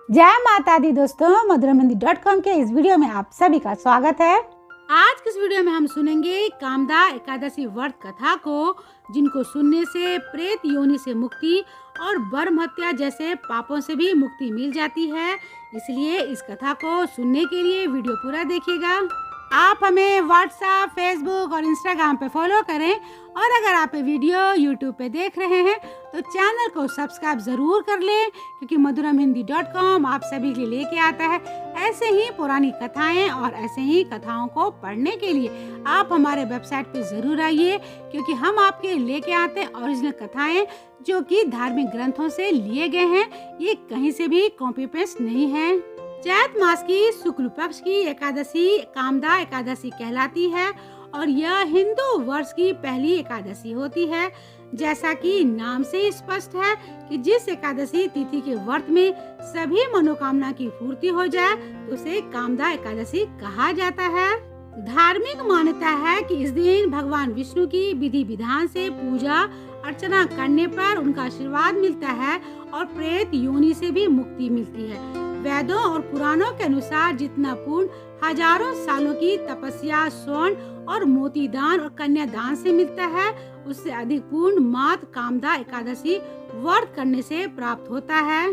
जय माता दी दोस्तों, मधुरमहिंदी.com के इस वीडियो में आप सभी का स्वागत है। आज के इस वीडियो में हम सुनेंगे कामदा एकादशी व्रत कथा को, जिनको सुनने से प्रेत योनि से मुक्ति और ब्रह्म हत्या जैसे पापों से भी मुक्ति मिल जाती है। इसलिए इस कथा को सुनने के लिए वीडियो पूरा देखिएगा। आप हमें व्हाट्सएप, फेसबुक और इंस्टाग्राम पे फॉलो करें और अगर आप ये वीडियो यूट्यूब पे देख रहे हैं तो चैनल को सब्सक्राइब ज़रूर कर लें, क्योंकि मधुरमहिंदी.com आप सभी के लिए लेके आता है ऐसे ही पुरानी कथाएं और ऐसे ही कथाओं को पढ़ने के लिए आप हमारे वेबसाइट पे ज़रूर आइए, क्योंकि हम आपके लेके आते हैं ओरिजिनल कथाएं जो कि धार्मिक ग्रंथों से लिए गए हैं। ये कहीं से भी कॉपी पेस्ट नहीं है। चैत मास की शुक्ल पक्ष की एकादशी कामदा एकादशी कहलाती है और यह हिंदू वर्ष की पहली एकादशी होती है। जैसा कि नाम से स्पष्ट है कि जिस एकादशी तिथि के व्रत में सभी मनोकामना की पूर्ति हो जाए तो उसे कामदा एकादशी कहा जाता है। धार्मिक मान्यता है कि इस दिन भगवान विष्णु की विधि विधान से पूजा अर्चना करने पर उनका आशीर्वाद मिलता है और प्रेत योनि से भी मुक्ति मिलती है। वेदों और पुराणों के अनुसार जितना पुण्य हजारों सालों की तपस्या, स्वर्ण और मोती दान और कन्यादान से मिलता है, उससे अधिक पुण्य मात्र कामदा एकादशी व्रत करने से प्राप्त होता है।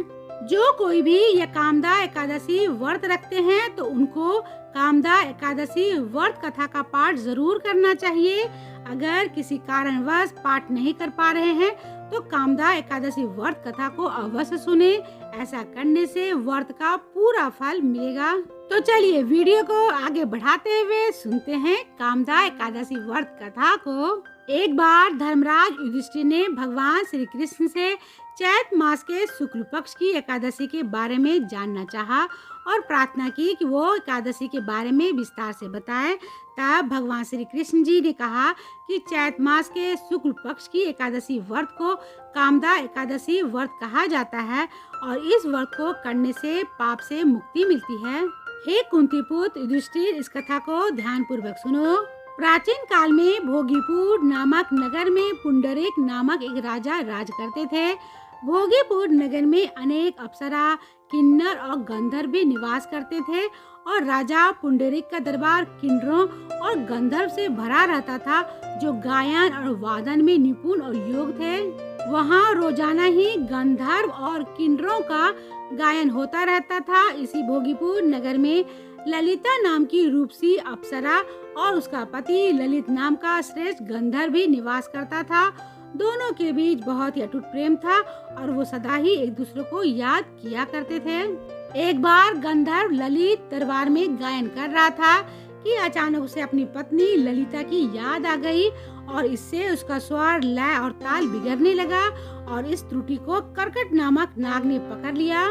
जो कोई भी यह कामदा एकादशी व्रत रखते हैं तो उनको कामदा एकादशी व्रत कथा का पाठ जरूर करना चाहिए। अगर किसी कारणवश पाठ नहीं कर पा रहे हैं तो कामदा एकादशी व्रत कथा को अवश्य सुने। ऐसा करने से व्रत का पूरा फल मिलेगा। तो चलिए वीडियो को आगे बढ़ाते हुए सुनते हैं कामदा एकादशी व्रत कथा को। एक बार धर्मराज युधिष्ठिर ने भगवान श्री कृष्ण से चैत मास के शुक्ल पक्ष की एकादशी के बारे में जानना चाहा और प्रार्थना की कि वो एकादशी के बारे में विस्तार से बताएं। तब भगवान श्री कृष्ण जी ने कहा कि चैत मास के शुक्ल पक्ष की एकादशी व्रत को कामदा एकादशी व्रत कहा जाता है और इस व्रत को करने से पाप से मुक्ति मिलती है। हे कुंती पुत्र युधिष्ठिर, इस कथा को ध्यान पूर्वक सुनो। प्राचीन काल में भोगीपुर नामक नगर में पुंडरीक नामक एक राजा राज करते थे। भोगीपुर नगर में अनेक अप्सरा, किन्नर और गंधर्व भी निवास करते थे और राजा पुंडरीक का दरबार किन्नरों और गंधर्व से भरा रहता था, जो गायन और वादन में निपुण और योग्य थे। वहाँ रोजाना ही गंधर्व और किन्नरों का गायन होता रहता था। इसी भोगीपुर नगर में ललिता नाम की रूपसी अप्सरा और उसका पति ललित नाम का श्रेष्ठ गंधर्व भी निवास करता था। दोनों के बीच बहुत ही अटूट प्रेम था और वो सदा ही एक दूसरे को याद किया करते थे। एक बार गंधर्व ललित दरबार में गायन कर रहा था कि अचानक उसे अपनी पत्नी ललिता की याद आ गई और इससे उसका स्वर, लय और ताल बिगड़ने लगा और इस त्रुटि को कर्कट नामक नाग ने पकड़ लिया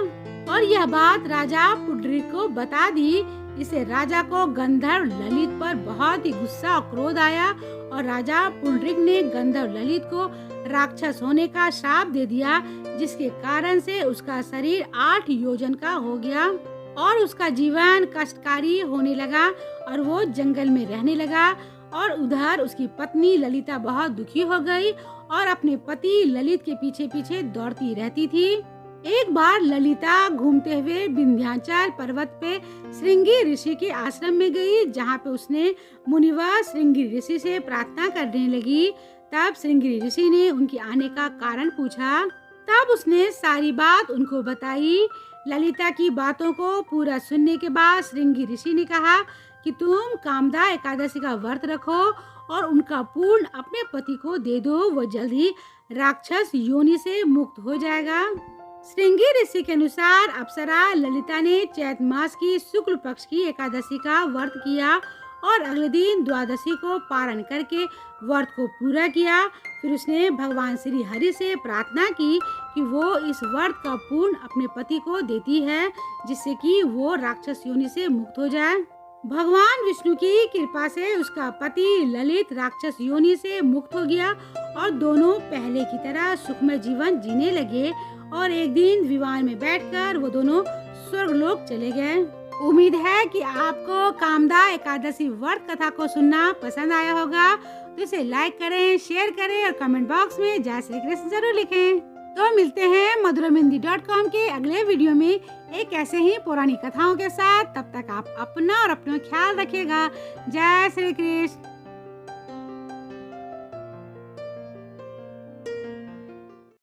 और यह बात राजा पुंडरीक को बता दी। इसे राजा को गंधर्व ललित पर बहुत ही गुस्सा और क्रोध आया और राजा पुंडरीक ने गंधर्व ललित को राक्षस होने का श्राप दे दिया, जिसके कारण से उसका शरीर 8 योजन का हो गया और उसका जीवन कष्टकारी होने लगा और वो जंगल में रहने लगा। और उधर उसकी पत्नी ललिता बहुत दुखी हो गई और अपने पति ललित के पीछे पीछे दौड़ती रहती थी। एक बार ललिता घूमते हुए विंध्याचल पर्वत पे श्रृंगी ऋषि के आश्रम में गई, जहाँ पे उसने मुनिवर श्रृंगी ऋषि से प्रार्थना करने लगी। तब श्रृंगी ऋषि ने उनके आने का कारण पूछा। तब उसने सारी बात उनको बताई। ललिता की बातों को पूरा सुनने के बाद श्रृंगी ऋषि ने कहा कि तुम कामदा एकादशी का व्रत रखो और उनका पूर्ण अपने पति को दे दो, वो जल्द ही राक्षस योनि से मुक्त हो जाएगा। श्रृंगी ऋषि के अनुसार अप्सरा ललिता ने चैत मास की शुक्ल पक्ष की एकादशी का व्रत किया और अगले दिन द्वादशी को पारण करके व्रत को पूरा किया। फिर उसने भगवान श्री हरि से प्रार्थना की कि वो इस व्रत का पूर्ण अपने पति को देती है, जिससे कि वो राक्षस योनि से मुक्त हो जाए। भगवान विष्णु की कृपा से उसका पति ललित राक्षस योनि से मुक्त हो गया और दोनों पहले की तरह सुखमय जीवन जीने लगे और एक दिन विमान में बैठकर वो दोनों स्वर्गलोक चले गए। उम्मीद है कि आपको कामदा एकादशी व्रत कथा को सुनना पसंद आया होगा, तो इसे लाइक करें, शेयर करें और कमेंट बॉक्स में जय श्री कृष्ण जरूर लिखें। तो मिलते हैं madhuramehndi.com के अगले वीडियो में एक ऐसे ही पुरानी कथाओं के साथ। तब तक आप अपना और अपना ख्याल रखिएगा। जय श्री कृष्ण।